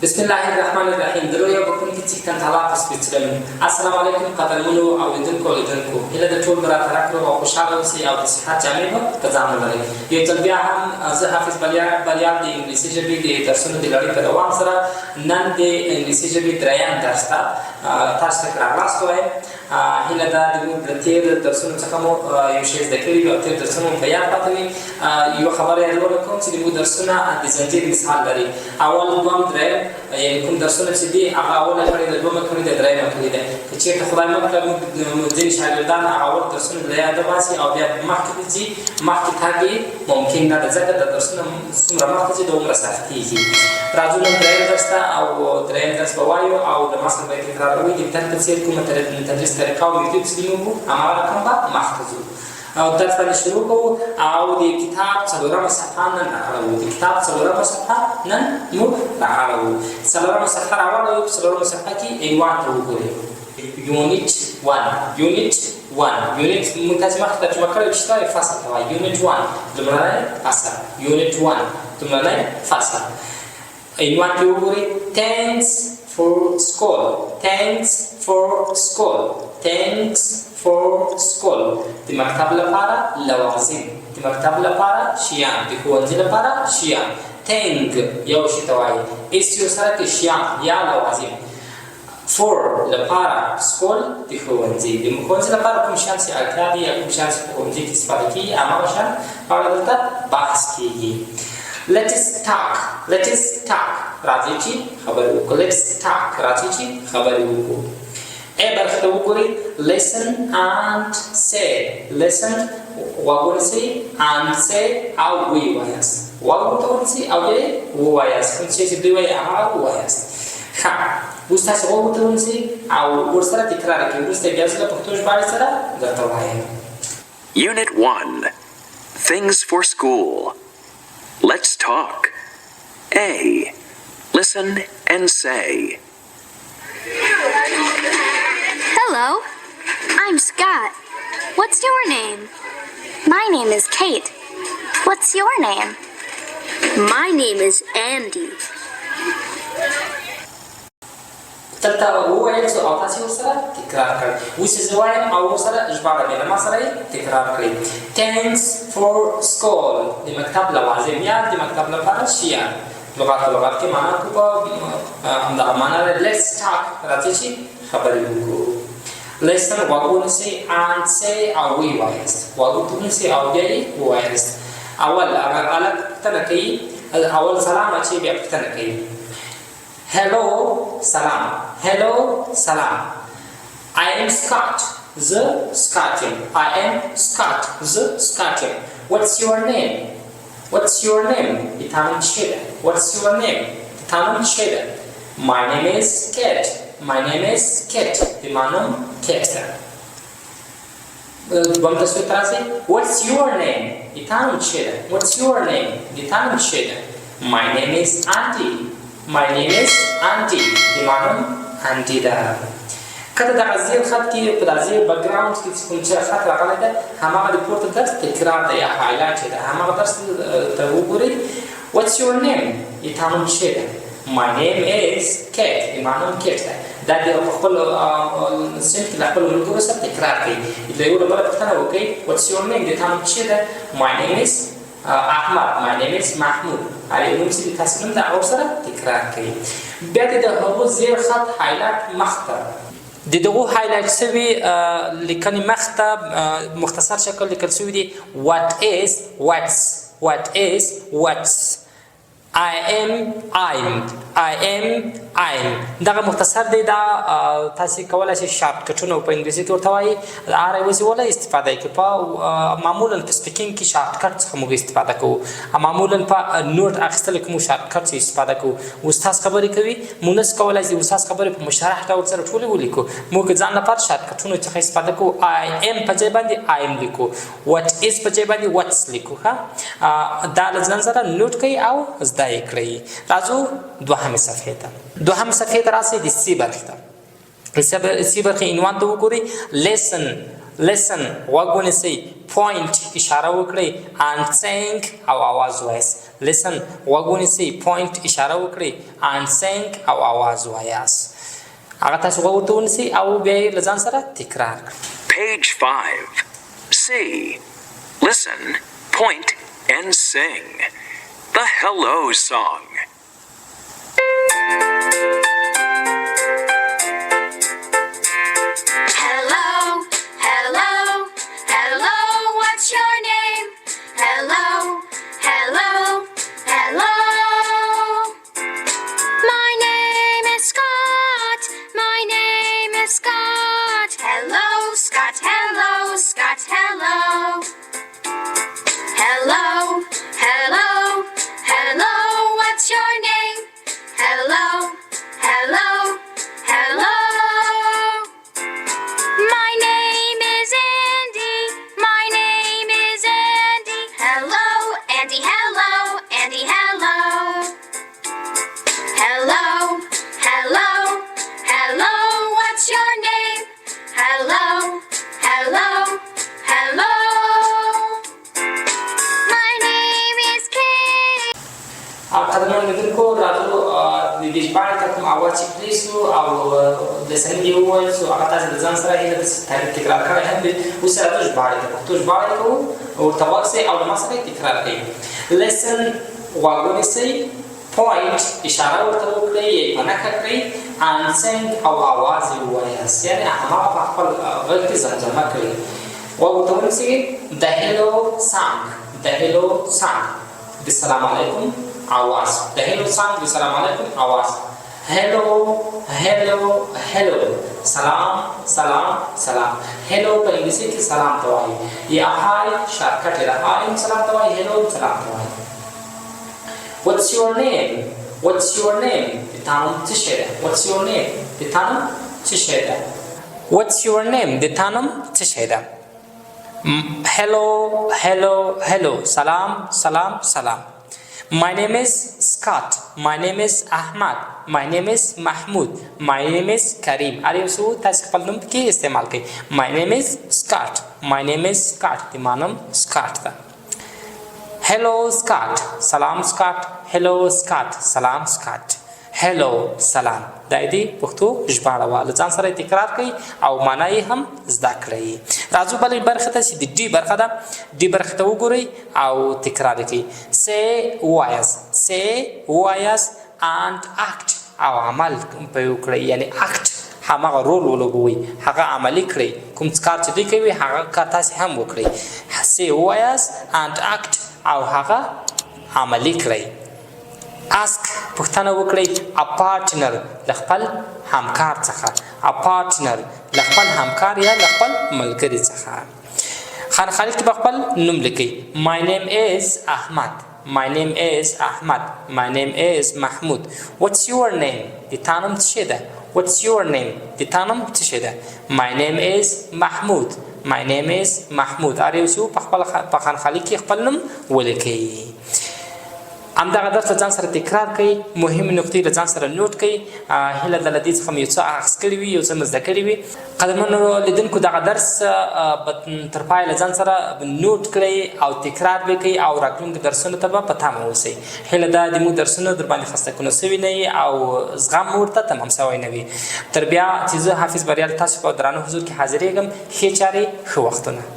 بسم الله الرحمن الرحيم درويا بكون كتير كان طلع بسبيتلم السلام عليكم قدرمنو او يدنكو إلى دكتور برا تراكرو او خشالو سي او تصحات جامعه كزامل لري يتلبيا هم زه حافظ بليار دي انګلیسي ژبې د درسونو د لړۍ په دوام سره نن د انګلیسي ژبې دریم درس ته تاسو ته راغلاست وای هله دا د تیر درسونو څخه مو یو شی زده کړی او تیر درسونو په یاد پاتې یو خبره یادول کوم چې د درسونه د زنجیر مثال لري اول دوم دریم یعنی کوم درسونه چې دی هغه اوله کړی د دومره کړی د دریمه کړی ده چې ته خدای مکه ځین شاګردان اول درسونه له یاد باسي او بیا مخکې دي مخکې تاګي ممکن نه ده ځکه د درسونه څومره مخکې د عمر سختيږي راځو نن دریم درس ته او دریم درس به وایو او د مصر به تکراروي د تدریس کومه تدریس طریقه او میتود چې موږ عمل کوو مخکې او درس باندې شروع کوو او د کتاب څلورمه صفحه نن راغلو د کتاب څلورمه صفحه نن موږ راغلو څلورمه صفحه راغلو څلورمه صفحه کې عنوان ته وګورئ یونټ 1 یونټ 1 یونټ موږ تاسو مخکې ترجمه کړې چې تاسو فصل کوي یونټ 1 لمړی فصل یونټ 1 لمړی فصل عنوان ته وګورئ thanks for school thanks for school thanks for school د مکتب لپاره لوازم د مکتب لپاره شیان د ښوونځي لپاره شیان thank یو شی ته وایي اس یو سره کې شیان یا لوازم for لپاره school د ښوونځي د ښوونځي لپاره کوم شیان چې اړتیا دي یا کوم شیان چې په ښوونځي کې استفاده کېږي هغه شیان په اړه دلته بحث کېږي let's talk راځئ چې خبرې وکړو let's talk راځئ چې خبرې وکړو برخه ته وګورئ listen and say listen وګورئ and say او وی وایاست وګورئ او یې وایاست کوم چې دوی وایي هغه وایاست ښه اوس تاسو وګورئ او ورسره تکرار کړئ وروسته بیا زه په پښتو ژباړې سره درته وایم Unit 1 Things for School Let's talk A Listen and say Hello, I'm Scott. What's your name? My name is Kate. What's your name? My name is Andy. دلته وویل څو او تاسې ورسره تکرار کړئ اوس یې زه وایم او ورسره ژباړه بیا له ما سره یې تکرار کړئ thanks for school د مکتب لوازم یا د مکتب لپاره شیان لغت کې معنا کوو همدغه معنا ده let's talk راځئ چې خبرې وکړو listen وګورئ and say او وی وایاست وګورئ او بیا یې ووایاست اول اگر الګ پوښتنه کوي اول سلام اچي بیا پوښتنه کوي hello salam I am Scott the Scottian I am Scott the Scottian what's your name What's your name? Italian Sheda. What's your name? Italian Sheda. My name is Kate. My name is Kate. Imanum Kate. What's your name? Italian Sheda. What's your name? Italian Sheda. My name is Auntie. My name is Auntie. Imanum Auntie da. کله د غزیر خط کې په غزیر بیک ګراوند کې کوم چې خط راغلی ده هماغه د پورته درس تکرار دی یا هایلایټ دی هماغه درس ته وګورئ what's your name ایتانوم څه ده my name is Kate ایمانوم Kate ده دا د خپل صنف کې خپل ملګرو سره تکرار کوي د یو بل پوښتنه وکړئ what's your name ایتانوم څه ده my name is احمد my name is محمود هغه نوم چې تاسو نن دا اور سره تکرار کوي بیا د هغو زیر خط هایلایټ مخته د دغه هایلایټ شوی لیکنې مخته مختصر شکل لیکل شوی دی what is what's I am دغه مختصر دی دا تاسو کولای شئ شارټ کټونه په انګلیسي کې ورته وایي ار ای وس ولا استفاده کوي په معمولا په سپیکینګ کې شارټ کټ څخه موږ استفاده کوو معمولا په نوٹ اخیستل کې موږ شارټ کټ څخه استفاده کوو استاد خبرې کوي موږ کولای شو استاد خبرې په مشرح ډول سره ټول ولیکو موږ ځان لپاره شارټ کټونه څخه استفاده کوو I am په ځای باندې I am لیکو what is په ځای باندې what's لیکو ها دا ځان سره نوٹ کوي او زده کړئ راځو دوهمه صفحه ته دوهم صفحه ته راسي د سی برخه سی برخې عنوان ته وګورئ. listen غوږ ونیسئ. point اشاره وکړئ. and sing او आवाज وایاست. listen غوږ ونیسئ. point اشاره وکړئ. and sing او आवाज وایاست. هغه تاسو غوږ ورته ونیسئ او بیا یې له ځان سره تکرار کړئ. Page 5. C. Listen, point, and sing. The Hello Song. Hello, hello, hello, what's your name? Hello, hello, hello. My name is Scott. My name is Scott. Hello, Scott. Hello, Scott. Hello. Hello, hello, hello, what's your name? Hello, hello, hello. My name is Andy. My name is Andy. Hello, Andy. Hello, Andy. Hello. Hello, hello, hello, what's your name? Hello, hello, hello. My name is Kate. قدرمن لیدونکو راځو د دې ژباړې ته کوم اواز چې پرې سو او لیسنینګ یې وویل سو هغه تاسو د ځان سره هیله تکرار کړی هم دی. اوس راځو ژباړې ته پښتو ژباړې کوو ورته غوږ سئ او له ما سره یې تکرار کړئ. listen غوږ ونیسئ. point اشاره ورته وکړئ یې په نښه کړئ. and sing او आवाज یې ووایاست یعنې هماغه په خپل غږ کې زمزمه کړئ. غوږ ورته ونیسئ. the hello song. the hello song د سلام علیکم आवाज. the hello song د سلام علیکم आवाज. hello hello hello سلام سلام سلام. hello په انګلیسي کې سلام ته وایي یا hi شارټکټ یې hi هم سلام ته وایي hello هم سلام ته وایي. what's your name? what's your name د تا نوم څه شی دی؟ what's your name د تا نوم څه شی دی؟ what's your name د تا نوم څه شی دی؟ hello hello hello سلام سلام سلام. My name is Scott. My name is Ahmad. My name is Mahmoud. My name is Karim. هر یو څو تاسو خپل نوم کې استعمال کړئ. My name is Scott. My name is Scott. د ما نوم Scott ده. Hello Scott. سلام Scott. Hello Scott. سلام Scott. Hello سلام. دا دې پښتو ژباړه وه. له ځان سره تکرار کړئ او معنا یې هم زده کړئ. راځو بلې برخې ته چې د ډي برخه ده. ډي برخې ته وګورئ او تکرار یې کړئ. say ووایاست. say ووایاست and act او عمل په وکړئ یعنې act هماغه رول ولګوئ هغه عملي کړئ. کوم کار چې دوی کوي هغه کار تاسې هم وکړئ. say ووایاست and act او هغه عملي کړئ. ask پوښتنه وکړئ. a partner له خپل همکار څخه. a partner له خپل همکار یا له خپل ملګري څخه. خان خالد کې به خپل نوم لیکئ. my name is Ahmad. my name is Ahmad. my name is Mahmoud. what's your name د تا نوم څه شی ده؟ what's your name د تا نوم څه شی ده؟ my name is Mahmoud. my name is Mahmoud. هر یو څه په خپل په خان خالد کې خپل نوم ولیکئ. همدغه درس له ځان سره تکرار کړئ. مهمې نقطې له ځان سره نوټ کړئ. هیله ده له دې څخه مو یو څه اخیست کړي وي یو څه مو زده کړي وي. قدرمنو لیدونکو دغه درس تر پایه له ځان سره نوټ کړئ او تکرار به کوئ او راتلونکو درسونو ته به په تمه اوسئ. هیله ده د موږ درسونه در باندې خسته کنه سوي نه وي او زغم مو ورته تمام سوی نه وي. تر بیا چې زه حافظ بریال تاسو په درانه حضور کې حاضرېږم. ښې چارې ښه وختونه.